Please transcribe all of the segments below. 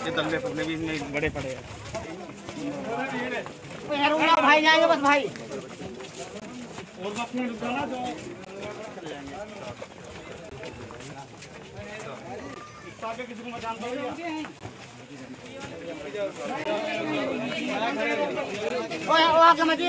ये दल्ले फुल्ले भी इतने बड़े पड़े हैं। भाई जाएंगे बस भाई। और बाकी रुक जाना तो आगे किसी को मत जानते हो आगे मत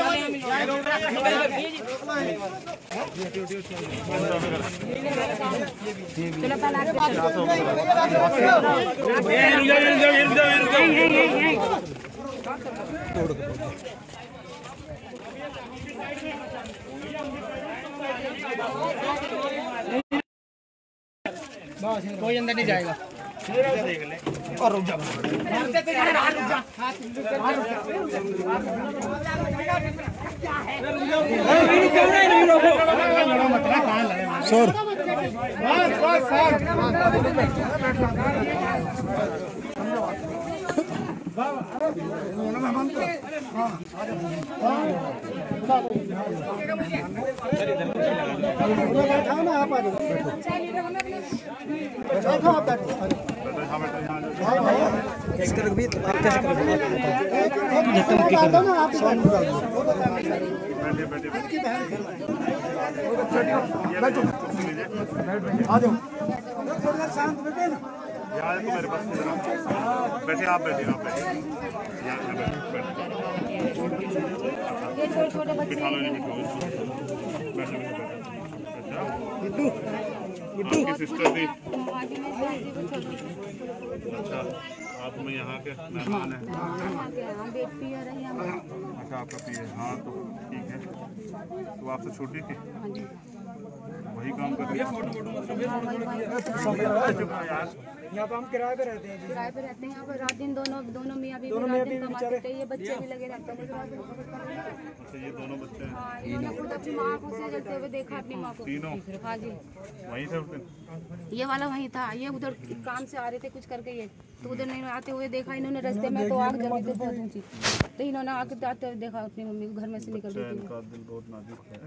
कोई अंदर नहीं जाएगा। देख ले और रुक जा। इसका भी आप कैसे करोगे? आ जाओ यार तो मेरे पास बैठे आप बैठे बिठा लो आपकी सिस्टर थी। अच्छा आप में यहाँ के मेहमान हैं। अच्छा आपका पिए। हाँ तो ठीक है। तो आपसे छोटी थी वही काम कर रही है। यहाँ पे हम किराए पे रहते हैं। किराए पे रहते हैं यहाँ पर रात दिन दोनों मियाँ बीवी रात दिन कमाते हैं। ये बच्चे भी लगे रहते हैं। अच्छा ये दोनों बच्चे हैं। इन्होंने खुद अपनी माँ को से जलते हुए देखा अपनी माँ को। तीनों? हाँ जी वहीं थे उस दिन? ये वाला वहीं था। ये उधर काम से आ रहे थे कुछ करके ये तो उधर नहीं आते हुए देखा इन्होंने रास्ते में तो आग जली थी बहुत ऊंची तो इन्होंने आके आते हुए देखा अपनी मम्मी को घर में से निकल रही थी। इनका दिल बहुत नाजुक है।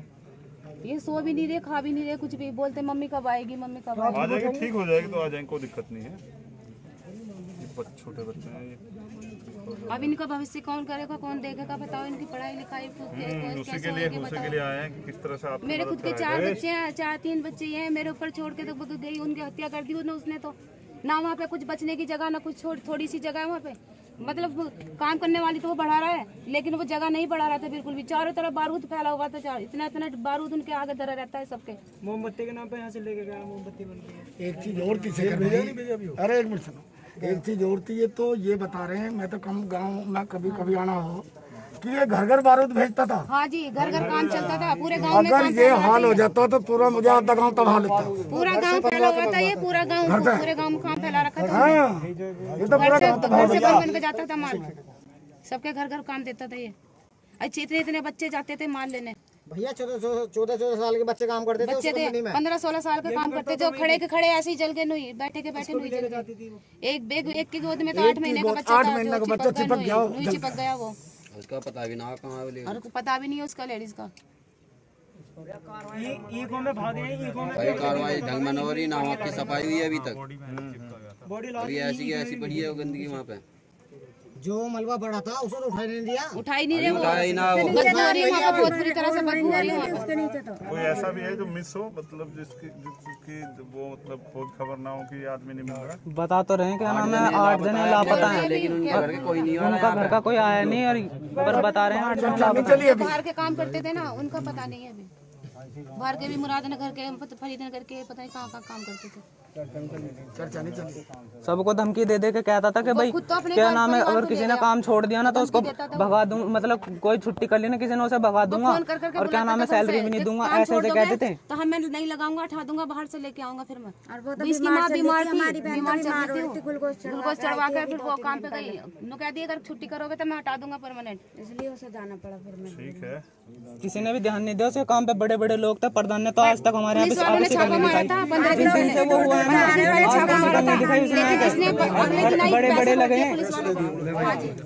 ये सो भी नहीं रहे खा भी नहीं रहे कुछ भी बोलते मम्मी कब आएगी मम्मी कब आएगी। आ जाएगी ठीक हो जाएगी तो आ जाएंगे कोई दिक्कत नहीं है। छोटे बच्चे हैं ये। अब इनका भविष्य कौन करेगा कौन देखेगा बताओ। इनकी पढ़ाई लिखाई उसी के लिए आए हैं कि किस तरह से आप मेरे खुद के 4 बच्चे हैं 3 बच्चे हैं मेरे ऊपर छोड़ के तो गई उनकी हत्या कर दी उसने तो ना वहाँ पे कुछ बचने की जगह ना कुछ थोड़ी सी जगह है वहाँ पे मतलब काम करने वाली तो वो बढ़ा रहा है लेकिन वो जगह नहीं बढ़ा रहा था बिल्कुल भी। चारों तरफ बारूद फैला हुआ था इतना बारूद उनके आगे धरा रहता है सबके। मोमबत्ती के नाम पे यहाँ से लेके गया मोमबत्ती बन गई। एक चीज और किसी अरे एक मिनट सुनो एक चीज और थी। ये तो ये बता रहे हैं मैं तो कम गाँव में कभी आना हो कि ये घर बारूद भेजता था। हाँ जी घर काम चलता था पूरे गांव में। अगर ये हाल हो जाता तो पूरा मुझे आधा गाँव तबाह लेता। पूरा गांव फैला हुआ था ये पूरे गांव में काम फैला रखा था। ये तो पूरा गाँव तबाह बन के जाता था माल सबके घर काम देता था ये। अच्छे इतने बच्चे जाते थे माल लेने। भैया 14 साल के बच्चे काम करते थे। बच्चे थे 15-16 साल के काम करते थे खड़े के खड़े ऐसे ही जल के नहीं बैठे के बैठे नहीं जल एक की गोद में तो 8 महीने का बच्चा था चिपक गया वो। उसका पता भी ना कहाँ है और पता भी नहीं है उसका लेडीज का। कार्रवाई ढंग में हो रही ना वहाँ की सफाई हुई है अभी तक। अभी ऐसी की ऐसी पड़ी है गंदगी वहाँ पे। जो मलबा बड़ा था उसको तो उठाई नहीं दिया। उठाई नहीं रहे वो बहुत बुरी तरह से बदबू आ रही है। कोई ऐसा भी है जो मिस हो मतलब जिसकी वो मतलब खोज खबर ना हो कि आदमी नहीं मिल रहा। बता तो रहे क्या नाम है 8 दिन लापता है लेकिन उनके घर के कोई नहीं उनका घर का कोई आया नहीं और पर बता रहे हैं 8 दिन लापता। बाहर के काम करते थे ना उनका पता नहीं है अभी। बाहर के भी मुरादनगर के फरीदनगर के पता नहीं कहाँ काम करते थे। सबको धमकी दे के कहता था कि भाई क्या नाम है अगर किसी ने काम छोड़ दिया ना तो उसको भगा दूं मतलब कोई छुट्टी कर ली ना किसी ने उसे भगा दूंगा और क्या नाम है सैलरी भी नहीं दूंगा ऐसे कहते थे। तो हम मैं नहीं लगाऊंगा हटा दूंगा बाहर से लेके आऊंगा फिर मैं। इसकी माँ बीमार थी ग्लूकोज चढ़वा कर फिर वो काम पे गई नो कह दिया अगर छुट्टी करोगे तो मैं हटा दूंगा परमानेंट इसलिए उसे जाना पड़ा फिर मैं। ठीक है किसी ने भी ध्यान नहीं दिया उसे काम पे बड़े लोग थे प्रधान ने तो आज तक हमारे यहाँ पे बड़े लगे हैं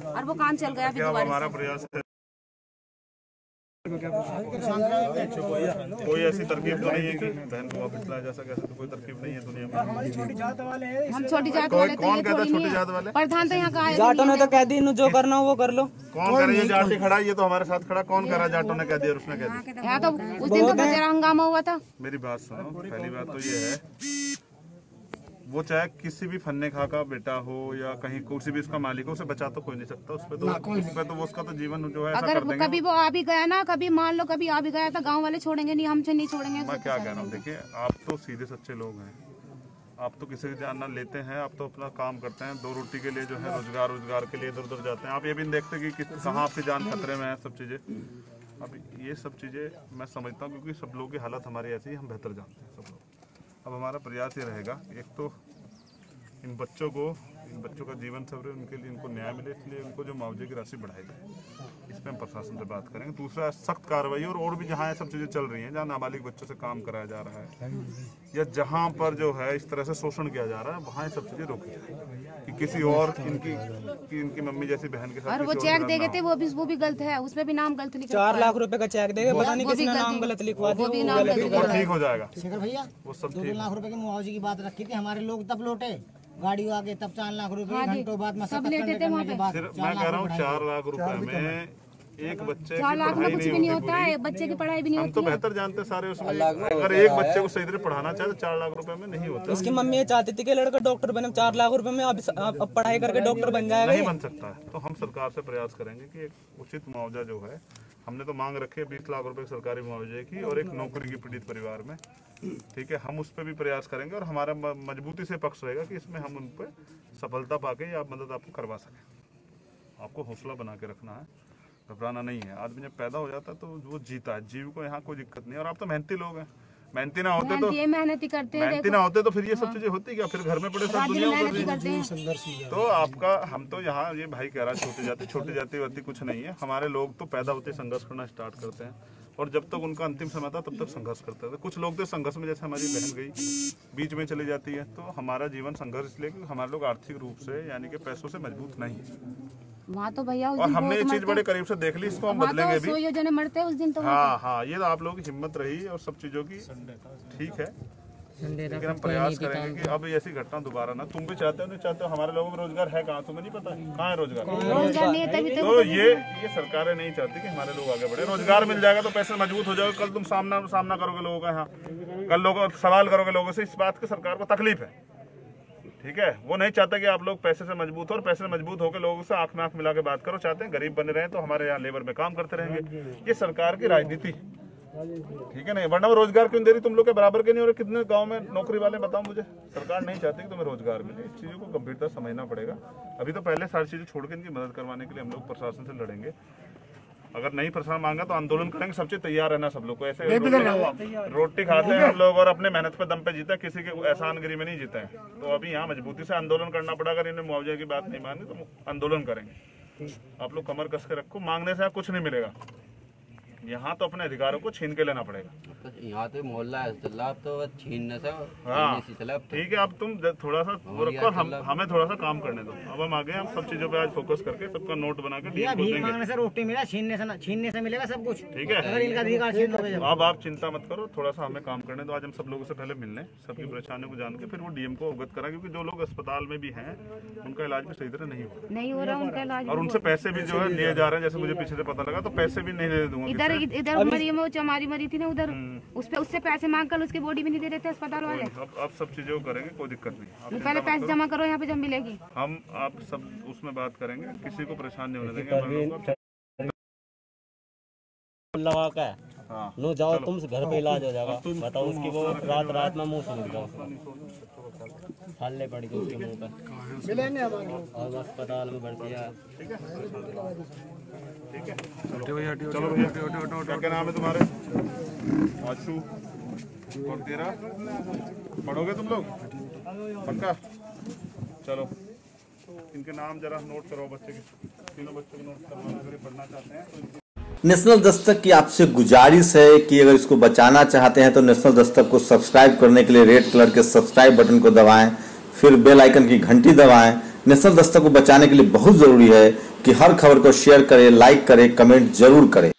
और वो काम चल गया। हमारा प्रयास है। कोई ऐसी तरकीब तो नहीं है कि बहन को वापस लाया जा सके, ऐसा तो कोई तरकीब नहीं है दुनिया में। हम छोटी जात वाले कौन तो कहता है छोटी जात वाले? प्रधान तो यहाँ का जाटों ने तो कह दी जो करना हो वो कर लो। कौन कह रही है? जाट खड़ा, ये तो हमारे साथ खड़ा। कौन कह रहा है जाटों ने कह दिया और उसने कह दिया? यहाँ तो उस दिन तो बड़ा हंगामा हुआ था। मेरी बात सुनो, पहली बात तो ये है, वो चाहे किसी भी फन्ने खा का बेटा हो या कहीं किसी भी उसका मालिक हो, उसे बचा तो कोई नहीं सकता। उस पे तो उसका तो जीवन जो है ऐसा अगर कर देंगे। कभी वो आ भी गया ना, कभी मान लो कभी आ भी गया तो गांव वाले छोड़ेंगे नहीं, हमसे नहीं छोड़ेंगे। मैं क्या कह रहा हूँ, देखिए आप तो सीधे सच्चे लोग हैं, आप तो किसी से जानना लेते हैं, आप तो अपना काम करते हैं, दो रोटी के लिए जो है रोजगार के लिए इधर उधर जाते हैं। आप ये भी नहीं देखते कि कहाँ आपकी जान खतरे में है, सब चीज़ें। अब ये सब चीज़ें मैं समझता हूँ क्योंकि सब लोगों की हालत हमारी ऐसी, हम बेहतर जानते हैं सब लोग। अब हमारा प्रयास ये रहेगा, एक तो इन बच्चों का जीवन सवरे, उनके लिए इनको न्याय मिले, इसलिए उनको जो मुआवजे की राशि बढ़ाई जाए, इस पर हम प्रशासन से बात करेंगे। दूसरा, सख्त कार्रवाई और भी जहाँ सब चीज़ें चल रही हैं, जहाँ नाबालिग बच्चों से काम कराया जा रहा है या जहाँ पर जो है इस तरह से शोषण किया जा रहा है, वहाँ ये सब चीज़ें रोकी जाए कि किसी और इनकी मम्मी जैसी बहन के साथ। और वो चेक देगे थे, वो भी गलत है, उसमें भी नाम गलत लिखा। 4 लाख रुपए का चेक देगा, पता नहीं किसने नाम गलत लिखवा दिया, वो ठीक हो जाएगा। शेखर भैया, वो सब 2 लाख रुपए की मुआवजे की बात रखी थी, हमारे लोग तब लौटे, गाड़ी आगे तब 4 लाख रुपए घंटों बाद सब लेटे थे वहाँ पे। मैं कह रहा हूँ 4 लाख रुपए में एक बच्चे की 4 लाख में पढ़ाई कुछ भी नहीं होता है, बच्चे की पढ़ाई भी नहीं हम तो होती है। बेहतर जानते सारे उसमें। अगर एक बच्चे को सही तरह पढ़ाना चाहे तो 4 लाख रुपए में नहीं होता। उसकी मम्मी ये चाहती थी कि लड़का डॉक्टर बने, 4 लाख रुपए में अब पढ़ाई करके डॉक्टर बन जाएगा। नहीं बन सकता है, तो हम सरकार से प्रयास करेंगे कि एक उचित मुआवजा जो है, हमने तो मांग रखी है 20 लाख रुपए सरकारी मुआवजे की और एक नौकरी की पीड़ित परिवार में, ठीक है, हम उस पर भी प्रयास करेंगे और हमारा मजबूती से पक्ष रहेगा कि इसमें हम उन पर सफलता पाके या मदद आपको करवा सकें। आपको हौसला बना के रखना है, घबराना नहीं है। आदमी जब पैदा हो जाता है तो वो जीता है, जीव को यहाँ कोई दिक्कत नहीं है। और आप तो मेहनती लोग हैं, मेहनती ना होते तो मेहनती ना होते तो फिर ये सब चीजें होती क्या? फिर घर में पड़े सब दुनिया उतर। तो आपका, हम तो यहाँ ये भाई कह रहा है छोटी जाति वाती कुछ नहीं है। हमारे लोग तो पैदा होते संघर्ष करना स्टार्ट करते हैं और जब तक उनका अंतिम समय था तब तक संघर्ष करते थे। कुछ लोग तो संघर्ष में, जैसे हमारी बहन गई बीच में चली जाती है, तो हमारा जीवन संघर्ष इसलिए कि हमारे लोग आर्थिक रूप से यानी कि पैसों से मजबूत नहीं है वहाँ तो भैया। और हमने ये चीज बड़े करीब से देख ली, इसको हम बदलेंगे भी। 100 जने मरते हैं उस दिन तो। हाँ, ये तो आप लोगों की हिम्मत रही और सब चीजों की, ठीक है, लेकिन हम प्रयास करेंगे कि अब ऐसी घटना दोबारा ना। तुम भी चाहते हो नहीं चाहते हो, हमारे लोगों में रोजगार है कहाँ, तुम्हें नहीं पता कहाँ है रोजगार? नहीं है तभी तो ये सरकारें नहीं चाहती कि हमारे लोग आगे बढ़े। रोजगार मिल जाएगा तो पैसे मजबूत हो जाएगा। कल तुम सामना करोगे लोगों का, यहाँ कल लोगों सवाल करोगे लोगों से, इस बात की सरकार को तकलीफ है, ठीक है। वो नहीं चाहता कि आप लोग पैसे से मजबूत हो और पैसे से मजबूत होकर लोगों से आंख में आंख मिला के बात करो। चाहते हैं गरीब बने रहे तो हमारे यहाँ लेबर में काम करते रहेंगे। ये सरकार की राजनीति, ठीक है। नहीं, वरना वो रोजगार क्यों दे रही? तुम लोग के बराबर के नहीं हो रहे? कितने गांव में नौकरी वाले बताओ मुझे। सरकार नहीं चाहती कि तुम्हें रोजगार मिले। इस चीज़ों को गंभीरता समझना पड़ेगा। अभी तो पहले सारी चीजें छोड़ के इनकी मदद करवाने के लिए हम लोग प्रशासन से लड़ेंगे। अगर नहीं प्रशासन मांगा तो आंदोलन करेंगे। सब चीज तैयार रहना सब लोग को। ऐसे रोटी खाते हैं हम लोग और अपने मेहनत पे दम पे जीते हैं, किसी के एहसानगिरी में नहीं जीते हैं। तो अभी यहाँ मजबूती से आंदोलन करना पड़ा। अगर इन्हें मुआवजे की बात नहीं मानी तो आंदोलन करेंगे। आप लोग कमर कस के रखो, मांगने से कुछ नहीं मिलेगा। यहाँ तो अपने अधिकारों को छीन के लेना पड़ेगा। यहाँ तो मोहल्ला है तो छीनने से। हाँ ठीक है, अब तुम थोड़ा सा रखो, हमें थोड़ा सा काम करने दो। अब हम आगे, हम सब चीजों पे आज फोकस करके सबका नोट बना के मांगने से रोटी मिला, छीनने से मिलेगा सब कुछ। ठीक है, अगर इनका अधिकार छीन लोगे। अब आप चिंता मत करो, थोड़ा सा हमें काम करने दो। आज हम सब लोगों से पहले मिलने, सबकी परेशानियों को जान के फिर वो डीएम को अवगत करा, क्योंकि जो लोग अस्पताल में भी हैं उनका इलाज भी सही तरह नहीं हो रहा उनका इलाज, और उनसे पैसे भी जो है लिए जा रहे हैं। जैसे मुझे पीछे से पता लगा तो पैसे भी नहीं दे दूंगा। इधर वो चमारी मरी थी ना उधर, उससे पैसे मांग कर उसकी बॉडी भी नहीं दे रहे थे अस्पताल वाले। अब सब चीजें करेंगे, कोई दिक्कत नहीं। पहले पैसे जमा करो, यहाँ पे जब मिलेगी हम आप सब उसमें बात करेंगे। किसी को परेशान नहीं होने देंगे। लगा के नो जाओ, तुम घर पे इलाज हो जाएगा। बताओ उसकी वो रात में मुँह से जाओ, हल्ले पड़ गई उसके मुँह पे और अस्पताल में भर्ती है। ठीक है, चलो भैया, क्या नाम है तुम्हारे? आशु। और तेरा? पढ़ोगे तुम लोग पक्का? चलो इनके नाम जरा नोट करो बच्चे के, तीनों बच्चों को नोट करवाना, अगर पढ़ना चाहते हैं तो। नेशनल दस्तक की आपसे गुजारिश है कि अगर इसको बचाना चाहते हैं तो नेशनल दस्तक को सब्सक्राइब करने के लिए रेड कलर के सब्सक्राइब बटन को दबाएं, फिर बेल आइकन की घंटी दबाएं। नेशनल दस्तक को बचाने के लिए बहुत जरूरी है कि हर खबर को शेयर करें, लाइक करें, कमेंट जरूर करें।